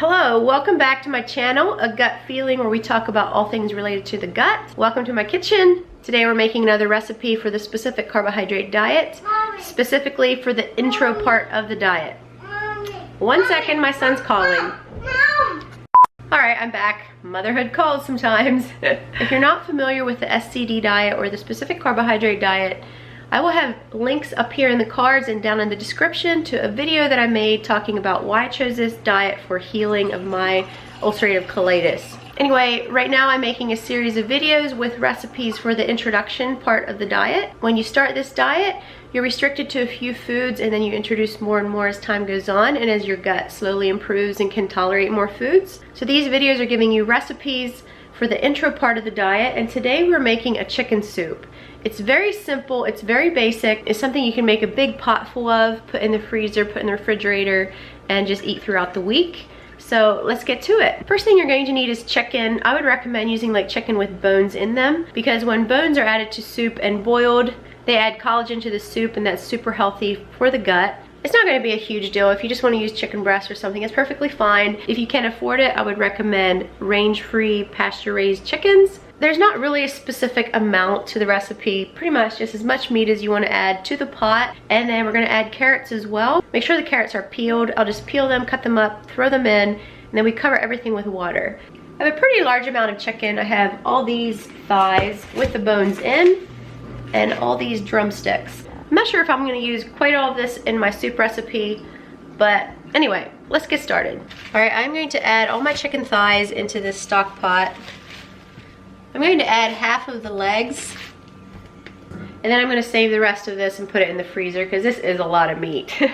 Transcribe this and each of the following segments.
Hello, welcome back to my channel, A Gut Feeling, where we talk about all things related to the gut. Welcome to my kitchen. Today we're making another recipe for the specific carbohydrate diet, specifically for the intro part of the diet. 1 second, my son's calling. Alright, I'm back. Motherhood calls sometimes. If you're not familiar with the SCD diet or the specific carbohydrate diet, I will have links up here in the cards and down in the description to a video that I made talking about why I chose this diet for healing of my ulcerative colitis. Anyway, right now I'm making a series of videos with recipes for the introduction part of the diet. When you start this diet, you're restricted to a few foods and then you introduce more and more as time goes on and as your gut slowly improves and can tolerate more foods. So these videos are giving you recipes for the intro part of the diet, and today we're making a chicken soup. It's very simple, it's very basic. It's something you can make a big pot full of, put in the freezer, put in the refrigerator, and just eat throughout the week. So let's get to it. First thing you're going to need is chicken. I would recommend using like chicken with bones in them, because when bones are added to soup and boiled, they add collagen to the soup, and that's super healthy for the gut. It's not going to be a huge deal. If you just want to use chicken breast or something, it's perfectly fine. If you can afford it, I would recommend range-free, pasture-raised chickens. There's not really a specific amount to the recipe, pretty much just as much meat as you want to add to the pot. And then we're going to add carrots as well. Make sure the carrots are peeled. I'll just peel them, cut them up, throw them in, and then we cover everything with water. I have a pretty large amount of chicken. I have all these thighs with the bones in and all these drumsticks. I'm not sure if I'm going to use quite all of this in my soup recipe, but anyway, let's get started. All right, I'm going to add all my chicken thighs into this stock pot. I'm going to add half of the legs, and then I'm going to save the rest of this and put it in the freezer because this is a lot of meat. And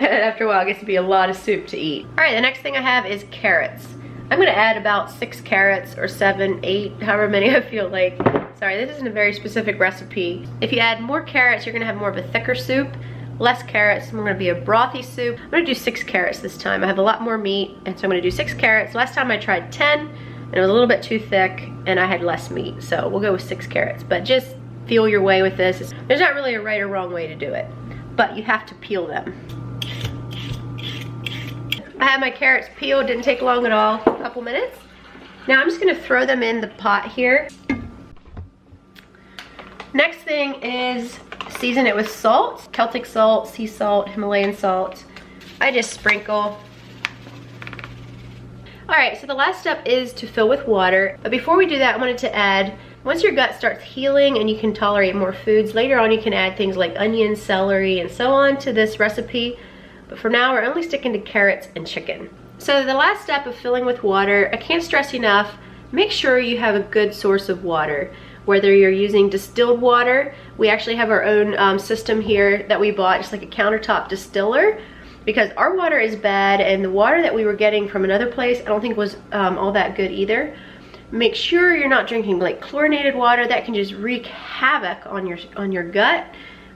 after a while, it gets to be a lot of soup to eat. All right, the next thing I have is carrots. I'm going to add about 6 carrots or 7, 8, however many I feel like. Sorry, this isn't a very specific recipe. If you add more carrots, you're going to have more of a thicker soup. Less carrots, more going to be a brothy soup. I'm going to do 6 carrots this time. I have a lot more meat, and so I'm going to do 6 carrots. Last time I tried 10, and it was a little bit too thick, and I had less meat. So we'll go with 6 carrots, but just feel your way with this. There's not really a right or wrong way to do it, but you have to peel them. I have my carrots peeled, didn't take long at all, a couple minutes. Now I'm just going to throw them in the pot here. Next thing is season it with salt, Celtic salt, sea salt, Himalayan salt. I just sprinkle. Alright, so the last step is to fill with water. But before we do that, I wanted to add, once your gut starts healing and you can tolerate more foods, later on you can add things like onion, celery, and so on to this recipe. But for now, we're only sticking to carrots and chicken. So the last step of filling with water, I can't stress enough, make sure you have a good source of water. Whether you're using distilled water, we actually have our own system here that we bought, just like a countertop distiller, because our water is bad, and the water that we were getting from another place I don't think was all that good either. Make sure you're not drinking like chlorinated water. That can just wreak havoc on your gut.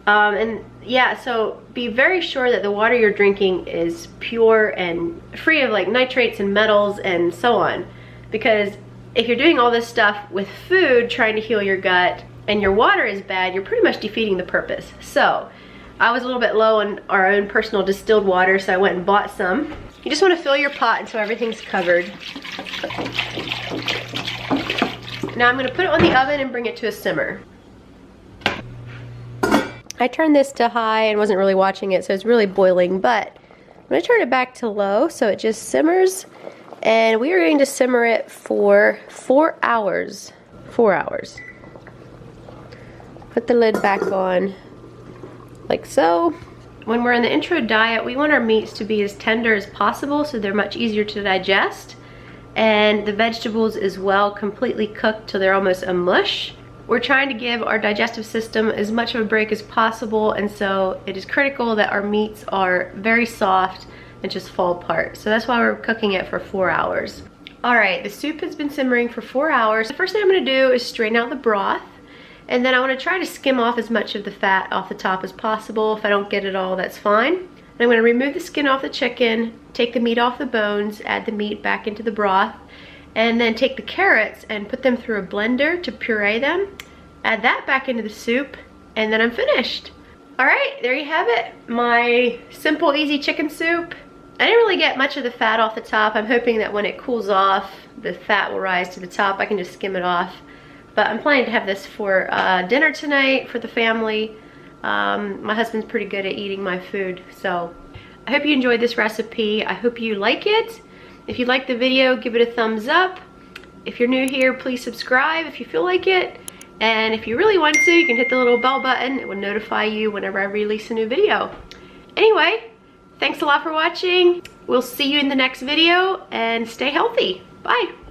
And yeah, so be very sure that the water you're drinking is pure and free of like nitrates and metals and so on, because if you're doing all this stuff with food trying to heal your gut and your water is bad, you're pretty much defeating the purpose. So I was a little bit low on our own personal distilled water, so I went and bought some. You just want to fill your pot until everything's covered. Now I'm going to put it on the oven and bring it to a simmer. I turned this to high and wasn't really watching it, so it's really boiling, but I'm going to turn it back to low so it just simmers. And we are going to simmer it for 4 hours. 4 hours. Put the lid back on like so. When we're in the intro diet, we want our meats to be as tender as possible so they're much easier to digest. And the vegetables as well, completely cooked till they're almost a mush. We're trying to give our digestive system as much of a break as possible, and so it is critical that our meats are very soft and just fall apart. So that's why we're cooking it for 4 hours. Alright, the soup has been simmering for 4 hours. The first thing I'm going to do is strain out the broth, and then I want to try to skim off as much of the fat off the top as possible. If I don't get it all, that's fine. And I'm going to remove the skin off the chicken, take the meat off the bones, add the meat back into the broth, and then take the carrots and put them through a blender to puree them. Add that back into the soup, and then I'm finished. All right, there you have it. My simple, easy chicken soup. I didn't really get much of the fat off the top. I'm hoping that when it cools off, the fat will rise to the top. I can just skim it off. But I'm planning to have this for dinner tonight for the family. My husband's pretty good at eating my food, so I hope you enjoyed this recipe. I hope you like it. If you like the video, give it a thumbs up. If you're new here, please subscribe if you feel like it. And if you really want to, you can hit the little bell button. It will notify you whenever I release a new video. Anyway, thanks a lot for watching. We'll see you in the next video, and stay healthy. Bye.